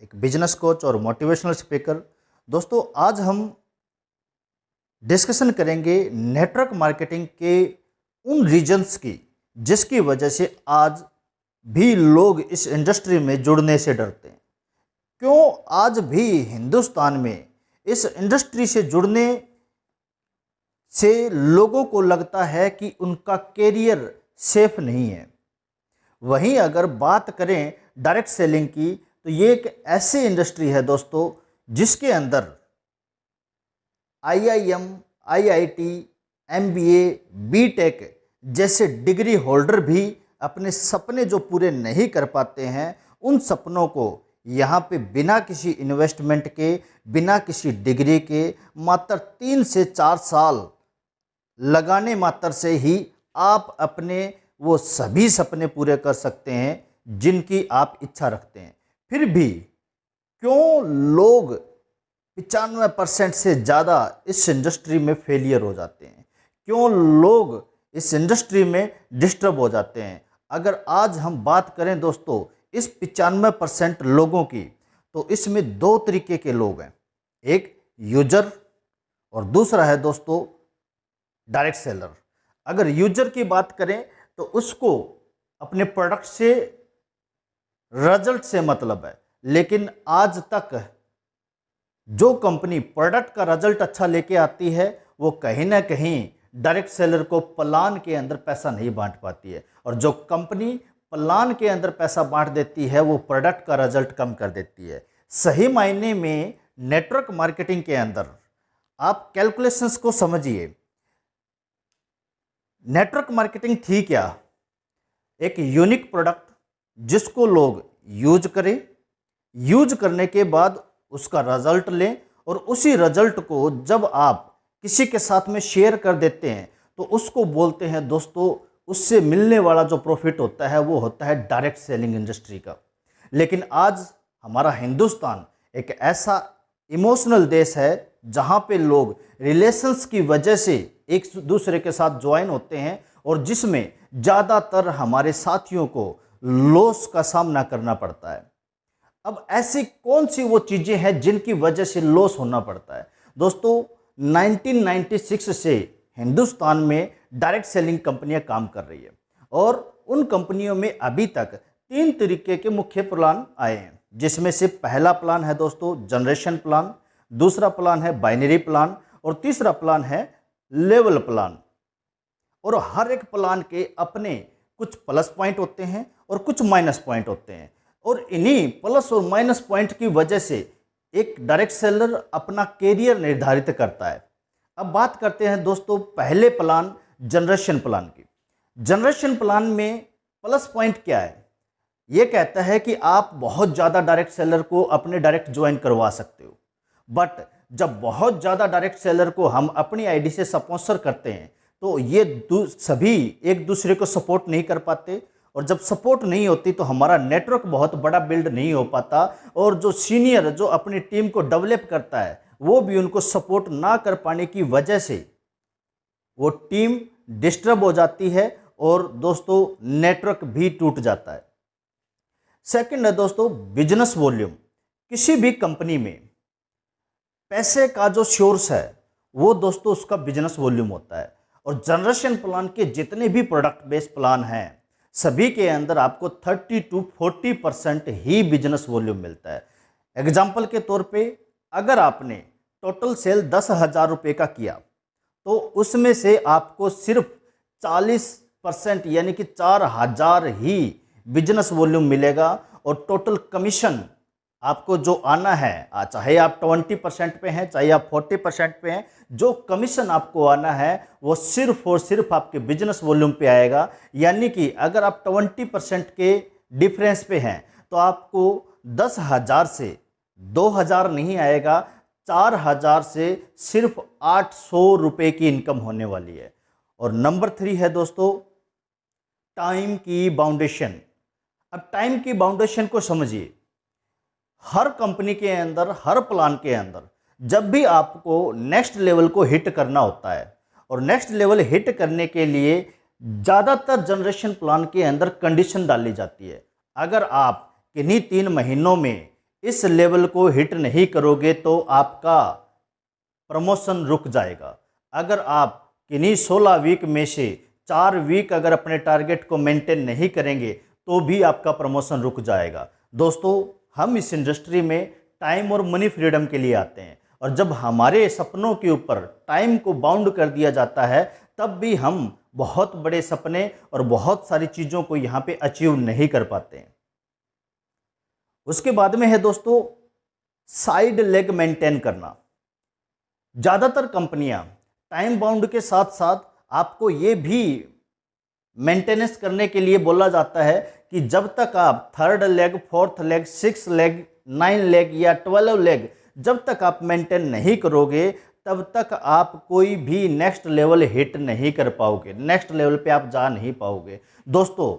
एक business coach और motivational speaker. दोस्तों, आज हम डिस्कशन करेंगे नेटवर्क मार्केटिंग के उन रीजंस की जिसकी वजह से आज भी लोग इस इंडस्ट्री में जुड़ने से डरते हैं। क्यों आज भी हिंदुस्तान में इस इंडस्ट्री से जुड़ने से लोगों को लगता है कि उनका कैरियर सेफ नहीं है। वहीं अगर बात करें डायरेक्ट सेलिंग की, तो ये एक ऐसी इंडस्ट्री है दोस्तों जिसके अंदर आईआईएम, आईआईटी, एमबीए, बीटेक जैसे डिग्री होल्डर भी अपने सपने जो पूरे नहीं कर पाते हैं, उन सपनों को यहाँ पे बिना किसी इन्वेस्टमेंट के, बिना किसी डिग्री के, मात्र 3 से 4 साल लगाने मात्र से ही आप अपने वो सभी सपने पूरे कर सकते हैं जिनकी आप इच्छा रखते हैं। फिर भी क्यों लोग 95% से ज़्यादा इस इंडस्ट्री में फेलियर हो जाते हैं? क्यों लोग इस इंडस्ट्री में डिस्टर्ब हो जाते हैं? अगर आज हम बात करें दोस्तों इस 95% लोगों की, तो इसमें 2 तरीके के लोग हैं। एक यूजर और दूसरा है दोस्तों डायरेक्ट सेलर। अगर यूजर की बात करें तो उसको अपने प्रोडक्ट से, रिजल्ट से मतलब है, लेकिन आज तक जो कंपनी प्रोडक्ट का रिजल्ट अच्छा लेके आती है वो कहीं ना कहीं डायरेक्ट सेलर को प्लान के अंदर पैसा नहीं बांट पाती है, और जो कंपनी प्लान के अंदर पैसा बांट देती है वो प्रोडक्ट का रिजल्ट कम कर देती है। सही मायने में नेटवर्क मार्केटिंग के अंदर आप कैलकुलेशंस को समझिए। नेटवर्क मार्केटिंग थी क्या? एक यूनिक प्रोडक्ट जिसको लोग यूज करें, यूज करने के बाद उसका रिजल्ट लें, और उसी रिजल्ट को जब आप किसी के साथ में शेयर कर देते हैं तो उसको बोलते हैं दोस्तों, उससे मिलने वाला जो प्रॉफिट होता है वो होता है डायरेक्ट सेलिंग इंडस्ट्री का। लेकिन आज हमारा हिंदुस्तान एक ऐसा इमोशनल देश है जहाँ पे लोग रिलेशंस की वजह से एक दूसरे के साथ ज्वाइन होते हैं, और जिसमें ज़्यादातर हमारे साथियों को लॉस का सामना करना पड़ता है। अब ऐसी कौन सी वो चीज़ें हैं जिनकी वजह से लॉस होना पड़ता है? दोस्तों, 1996 से हिंदुस्तान में डायरेक्ट सेलिंग कंपनियां काम कर रही है, और उन कंपनियों में अभी तक 3 तरीके के मुख्य प्लान आए हैं, जिसमें से पहला प्लान है दोस्तों जनरेशन प्लान, दूसरा प्लान है बाइनरी प्लान, और तीसरा प्लान है लेवल प्लान। और हर एक प्लान के अपने कुछ प्लस पॉइंट होते हैं और कुछ माइनस पॉइंट होते हैं, और इन्हीं प्लस और माइनस पॉइंट की वजह से एक डायरेक्ट सेलर अपना कैरियर निर्धारित करता है। अब बात करते हैं दोस्तों पहले प्लान जनरेशन प्लान की। जनरेशन प्लान में प्लस पॉइंट क्या है? ये कहता है कि आप बहुत ज़्यादा डायरेक्ट सेलर को अपने डायरेक्ट ज्वाइन करवा सकते हो, बट जब बहुत ज़्यादा डायरेक्ट सेलर को हम अपनी आईडी से स्पॉन्सर करते हैं तो ये सभी एक दूसरे को सपोर्ट नहीं कर पाते, और जब सपोर्ट नहीं होती तो हमारा नेटवर्क बहुत बड़ा बिल्ड नहीं हो पाता, और जो सीनियर जो अपनी टीम को डेवलप करता है वो भी उनको सपोर्ट ना कर पाने की वजह से वो टीम डिस्टर्ब हो जाती है, और दोस्तों नेटवर्क भी टूट जाता है। सेकंड है दोस्तों बिजनेस वॉल्यूम। किसी भी कंपनी में पैसे का जो सोर्स है वो दोस्तों उसका बिजनेस वॉल्यूम होता है, और जनरेशन प्लान के जितने भी प्रोडक्ट बेस्ड प्लान हैं सभी के अंदर आपको 30 to 40% ही बिजनेस वॉल्यूम मिलता है। एग्जाम्पल के तौर पे अगर आपने टोटल सेल 10,000 रुपये का किया तो उसमें से आपको सिर्फ 40% यानी कि 4,000 ही बिजनेस वॉल्यूम मिलेगा, और टोटल कमीशन आपको जो आना है, चाहे आप 20% पे हैं चाहे आप 40% पे हैं, जो कमीशन आपको आना है वो सिर्फ और सिर्फ आपके बिजनेस वॉल्यूम पे आएगा। यानी कि अगर आप 20% के डिफरेंस पे हैं तो आपको 10,000 से 2,000 नहीं आएगा, 4,000 से सिर्फ 800 रुपये की इनकम होने वाली है। और नंबर 3 है दोस्तों टाइम की बाउंडेशन। अब टाइम की बाउंडेशन को समझिए। हर कंपनी के अंदर, हर प्लान के अंदर जब भी आपको नेक्स्ट लेवल को हिट करना होता है, और नेक्स्ट लेवल हिट करने के लिए ज़्यादातर जनरेशन प्लान के अंदर कंडीशन डाली जाती है। अगर आप किन्हीं 3 महीनों में इस लेवल को हिट नहीं करोगे तो आपका प्रमोशन रुक जाएगा। अगर आप किन्हीं 16 वीक में से 4 वीक अगर अपने टारगेट को मेंटेन नहीं करेंगे तो भी आपका प्रमोशन रुक जाएगा। दोस्तों, हम इस इंडस्ट्री में टाइम और मनी फ्रीडम के लिए आते हैं, और जब हमारे सपनों के ऊपर टाइम को बाउंड कर दिया जाता है तब भी हम बहुत बड़े सपने और बहुत सारी चीज़ों को यहाँ पे अचीव नहीं कर पाते हैं। उसके बाद में है दोस्तों साइड लेग मेंटेन करना। ज़्यादातर कंपनियां टाइम बाउंड के साथ साथ आपको ये भी मेंटेनेंस करने के लिए बोला जाता है कि जब तक आप 3rd leg, 4th leg, 6th leg, 9 leg या 12 लेग जब तक आप मेंटेन नहीं करोगे तब तक आप कोई भी नेक्स्ट लेवल हिट नहीं कर पाओगे, नेक्स्ट लेवल पे आप जा नहीं पाओगे। दोस्तों,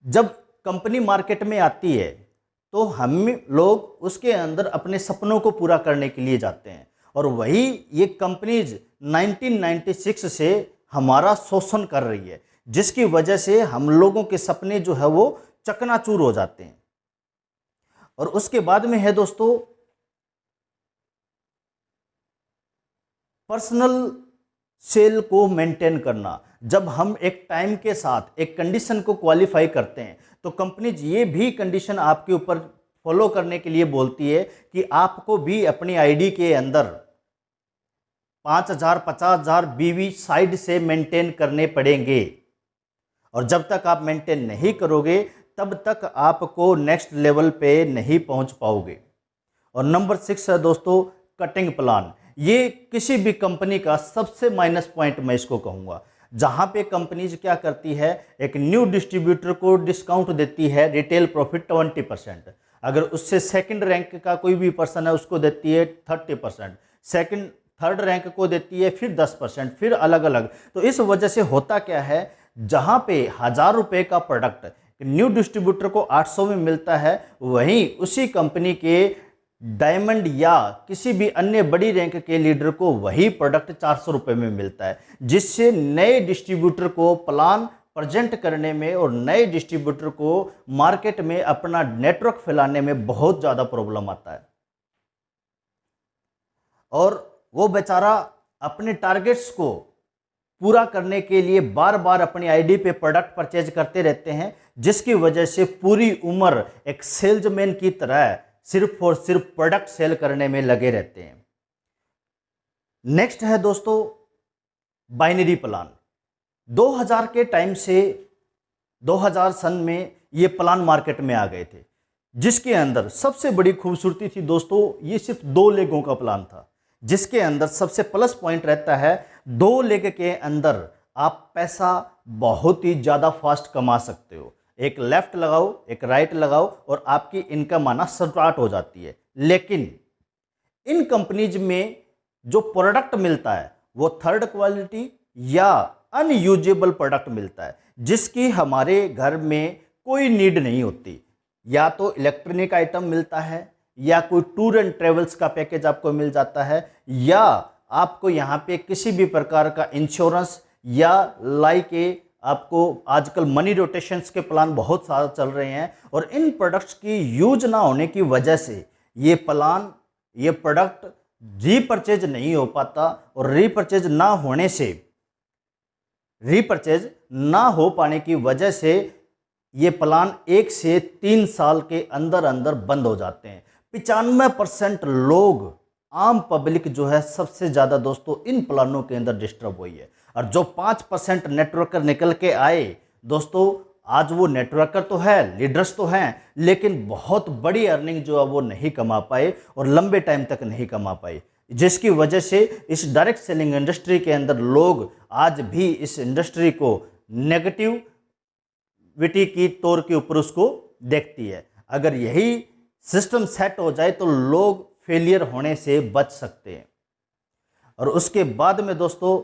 जब कंपनी मार्केट में आती है तो हम लोग उसके अंदर अपने सपनों को पूरा करने के लिए जाते हैं, और वही ये कंपनीज 1996 से हमारा शोषण कर रही है, जिसकी वजह से हम लोगों के सपने जो है वो चकनाचूर हो जाते हैं। और उसके बाद में है दोस्तों पर्सनल सेल को मेंटेन करना। जब हम एक टाइम के साथ एक कंडीशन को क्वालिफाई करते हैं तो कंपनीज ये भी कंडीशन आपके ऊपर फॉलो करने के लिए बोलती है कि आपको भी अपनी आईडी के अंदर 5,000 50,000 बीवी साइड से मेंटेन करने पड़ेंगे, और जब तक आप मेंटेन नहीं करोगे तब तक आपको नेक्स्ट लेवल पे नहीं पहुंच पाओगे। और नंबर 6 है दोस्तों कटिंग प्लान। ये किसी भी कंपनी का सबसे माइनस पॉइंट मैं इसको कहूँगा, जहाँ पे कंपनीज क्या करती है, एक न्यू डिस्ट्रीब्यूटर को डिस्काउंट देती है, रिटेल प्रॉफिट 20%, अगर उससे सेकंड रैंक का कोई भी पर्सन है उसको देती है 30%, सेकंड 3rd रैंक को देती है फिर 10%, फिर अलग अलग। तो इस वजह से होता क्या है, जहाँ पे 1,000 रुपये का प्रोडक्ट न्यू डिस्ट्रीब्यूटर को 800 में मिलता है, वहीं उसी कंपनी के डायमंड या किसी भी अन्य बड़ी रैंक के लीडर को वही प्रोडक्ट 400 रुपये में मिलता है, जिससे नए डिस्ट्रीब्यूटर को प्लान प्रेजेंट करने में और नए डिस्ट्रीब्यूटर को मार्केट में अपना नेटवर्क फैलाने में बहुत ज़्यादा प्रॉब्लम आता है, और वो बेचारा अपने टारगेट्स को पूरा करने के लिए बार बार अपनी आईडी पे प्रोडक्ट परचेज करते रहते हैं, जिसकी वजह से पूरी उम्र एक सेल्समैन की तरह सिर्फ और सिर्फ प्रोडक्ट सेल करने में लगे रहते हैं। नेक्स्ट है दोस्तों बाइनरी प्लान। 2000 के टाइम से 2000 सन में ये प्लान मार्केट में आ गए थे, जिसके अंदर सबसे बड़ी खूबसूरती थी दोस्तों, ये सिर्फ 2 लेगों का प्लान था, जिसके अंदर सबसे प्लस पॉइंट रहता है 2 लेग के अंदर आप पैसा बहुत ही ज़्यादा फास्ट कमा सकते हो। एक लेफ्ट लगाओ, एक राइट लगाओ और आपकी इनकम आना स्टार्ट हो जाती है। लेकिन इन कंपनीज में जो प्रोडक्ट मिलता है वो 3rd क्वालिटी या अनयूजेबल प्रोडक्ट मिलता है, जिसकी हमारे घर में कोई नीड नहीं होती। या तो इलेक्ट्रॉनिक आइटम मिलता है, या कोई टूर एंड ट्रेवल्स का पैकेज आपको मिल जाता है, या आपको यहाँ पे किसी भी प्रकार का इंश्योरेंस या लाइक आपको आजकल मनी रोटेशंस के प्लान बहुत सारे चल रहे हैं, और इन प्रोडक्ट्स की यूज ना होने की वजह से ये प्लान, ये प्रोडक्ट रीपरचेज नहीं हो पाता, और रीपरचेज ना हो पाने की वजह से ये प्लान 1 से 3 साल के अंदर अंदर बंद हो जाते हैं। 95% लोग, आम पब्लिक जो है सबसे ज़्यादा दोस्तों इन प्लानों के अंदर डिस्टर्ब हुई है, और जो 5% नेटवर्कर निकल के आए दोस्तों, आज वो नेटवर्कर तो है, लीडर्स तो हैं, लेकिन बहुत बड़ी अर्निंग जो है वो नहीं कमा पाए और लंबे टाइम तक नहीं कमा पाए, जिसकी वजह से इस डायरेक्ट सेलिंग इंडस्ट्री के अंदर लोग आज भी इस इंडस्ट्री को नेगेटिविटी की तौर के ऊपर उसको देखती है। अगर यही सिस्टम सेट हो जाए तो लोग फेलियर होने से बच सकते हैं। और उसके बाद में दोस्तों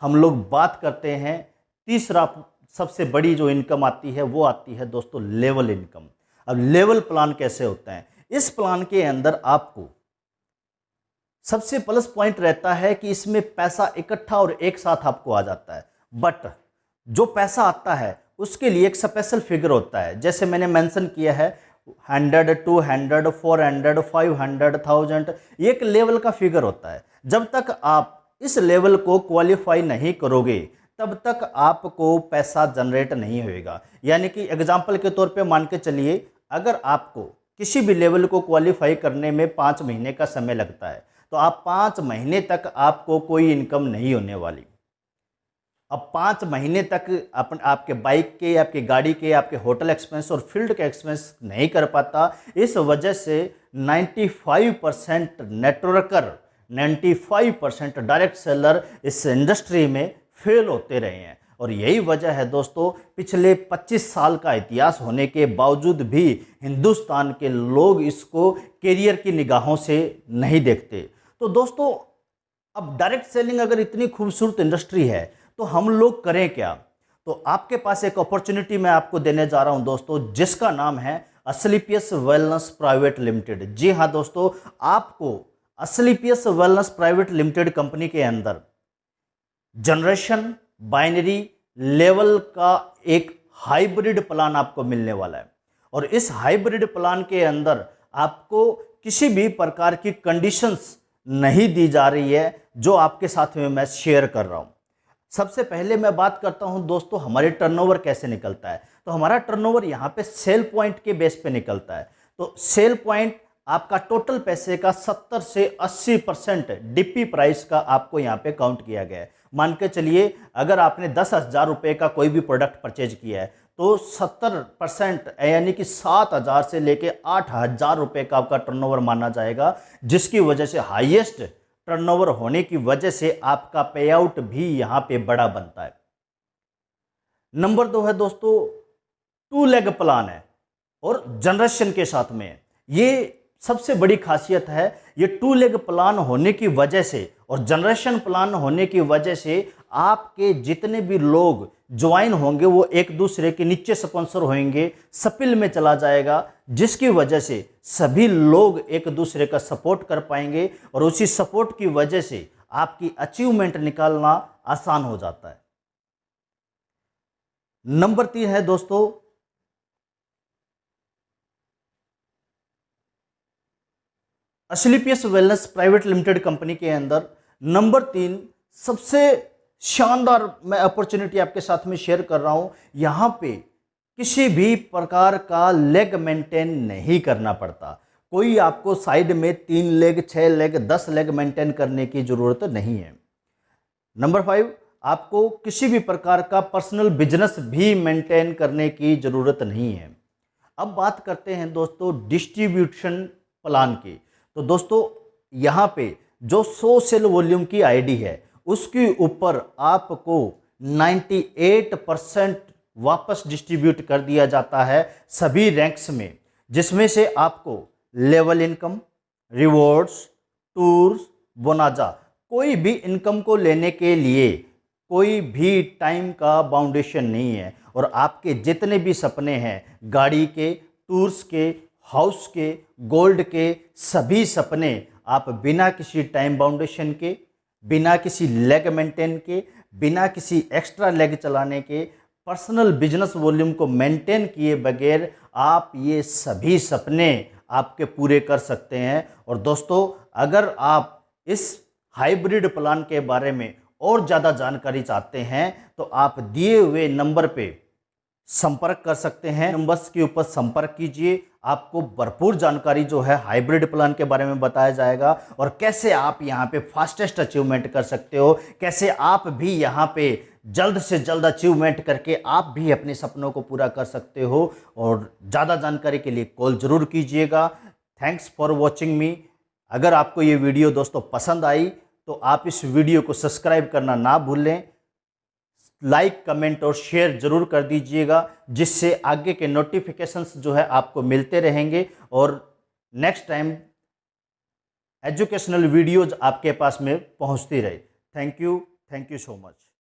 हम लोग बात करते हैं, तीसरा सबसे बड़ी जो इनकम आती है वो आती है दोस्तों लेवल इनकम। अब लेवल प्लान कैसे होता है? इस प्लान के अंदर आपको सबसे प्लस पॉइंट रहता है कि इसमें पैसा इकट्ठा और एक साथ आपको आ जाता है, बट जो पैसा आता है उसके लिए एक स्पेशल फिगर होता है। जैसे मैंने मेंशन किया है 100, 200, 400, 500, 1000, एक लेवल का फिगर होता है। जब तक आप इस लेवल को क्वालिफाई नहीं करोगे तब तक आपको पैसा जनरेट नहीं होएगा। यानी कि एग्जाम्पल के तौर पे मान के चलिए, अगर आपको किसी भी लेवल को क्वालिफाई करने में 5 महीने का समय लगता है तो आप 5 महीने तक आपको कोई इनकम नहीं होने वाली। अब 5 महीने तक आपके बाइक के, आपकी गाड़ी के, आपके होटल एक्सपेंस और फील्ड के एक्सपेंस नहीं कर पाता। इस वजह से 95% नेटवर्कर, 95% डायरेक्ट सेलर इस इंडस्ट्री में फेल होते रहे हैं। और यही वजह है दोस्तों, पिछले 25 साल का इतिहास होने के बावजूद भी हिंदुस्तान के लोग इसको कैरियर की निगाहों से नहीं देखते। तो दोस्तों, अब डायरेक्ट सेलिंग अगर इतनी खूबसूरत इंडस्ट्री है तो हम लोग करें क्या? तो आपके पास एक अपॉर्चुनिटी मैं आपको देने जा रहा हूं दोस्तों, जिसका नाम है असलीपियस वेलनेस प्राइवेट लिमिटेड। जी हां दोस्तों, आपको असलीपियस वेलनेस प्राइवेट लिमिटेड कंपनी के अंदर जनरेशन बाइनरी लेवल का एक हाइब्रिड प्लान आपको मिलने वाला है। और इस हाइब्रिड प्लान के अंदर आपको किसी भी प्रकार की कंडीशंस नहीं दी जा रही है जो आपके साथ में मैं शेयर कर रहा हूं। सबसे पहले मैं बात करता हूं दोस्तों, हमारे टर्नओवर कैसे निकलता है। तो हमारा टर्नओवर यहां पे सेल पॉइंट के बेस पे निकलता है। तो सेल पॉइंट आपका टोटल पैसे का 70 से 80% डिपी प्राइस का आपको यहां पे काउंट किया गया है। मान के चलिए, अगर आपने 10,000 रुपए का कोई भी प्रोडक्ट परचेज किया है तो 70% यानी कि 7,000 से लेके 8,000 रुपए का आपका टर्नओवर माना जाएगा, जिसकी वजह से हाईएस्ट टर्नओवर होने की वजह से आपका पे आउट भी यहां पे बड़ा बनता है। नंबर 2 है दोस्तों, 2 लेग प्लान है और जनरेशन के साथ में है। ये सबसे बड़ी खासियत है। ये 2 लेग प्लान होने की वजह से और जनरेशन प्लान होने की वजह से आपके जितने भी लोग ज्वाइन होंगे वो एक दूसरे के नीचे स्पॉन्सर होंगे, सपिल में चला जाएगा, जिसकी वजह से सभी लोग एक दूसरे का सपोर्ट कर पाएंगे और उसी सपोर्ट की वजह से आपकी अचीवमेंट निकालना आसान हो जाता है। नंबर 3 है दोस्तों, असलीपियस वेलनेस प्राइवेट लिमिटेड कंपनी के अंदर नंबर 3 सबसे शानदार मैं अपॉर्चुनिटी आपके साथ में शेयर कर रहा हूं। यहां पे किसी भी प्रकार का लेग मेंटेन नहीं करना पड़ता। कोई आपको साइड में 3 लेग, 6 लेग, 10 लेग मेंटेन करने की जरूरत नहीं है। नंबर 5, आपको किसी भी प्रकार का पर्सनल बिजनेस भी मेंटेन करने की जरूरत नहीं है। अब बात करते हैं दोस्तों डिस्ट्रीब्यूशन प्लान की। तो दोस्तों, यहाँ पे जो 100 सेल वॉल्यूम की आईडी है उसके ऊपर आपको 98% वापस डिस्ट्रीब्यूट कर दिया जाता है सभी रैंक्स में, जिसमें से आपको level income, rewards, tours, bonanza, कोई भी इनकम को लेने के लिए कोई भी टाइम का बाउंडेशन नहीं है। और आपके जितने भी सपने हैं, गाड़ी के, टूर्स के, हाउस के, गोल्ड के, सभी सपने आप बिना किसी टाइम बाउंडेशन के, बिना किसी लेग मेंटेन के, बिना किसी एक्स्ट्रा लेग चलाने के, पर्सनल बिजनेस वॉल्यूम को मेंटेन किए बगैर आप ये सभी सपने आपके पूरे कर सकते हैं। और दोस्तों, अगर आप इस हाइब्रिड प्लान के बारे में और ज़्यादा जानकारी चाहते हैं तो आप दिए हुए नंबर पे संपर्क कर सकते हैं। नंबर्स के ऊपर संपर्क कीजिए, आपको भरपूर जानकारी जो है हाइब्रिड प्लान के बारे में बताया जाएगा और कैसे आप यहां पे फास्टेस्ट अचीवमेंट कर सकते हो, कैसे आप भी यहां पे जल्द से जल्द अचीवमेंट करके आप भी अपने सपनों को पूरा कर सकते हो। और ज़्यादा जानकारी के लिए कॉल जरूर कीजिएगा। थैंक्स फॉर वॉचिंग मी। अगर आपको ये वीडियो दोस्तों पसंद आई तो आप इस वीडियो को सब्सक्राइब करना ना भूलें, लाइक, कमेंट और शेयर जरूर कर दीजिएगा, जिससे आगे के नोटिफिकेशंस जो है आपको मिलते रहेंगे और नेक्स्ट टाइम एजुकेशनल वीडियोज आपके पास में पहुंचती रहे। Thank you so much.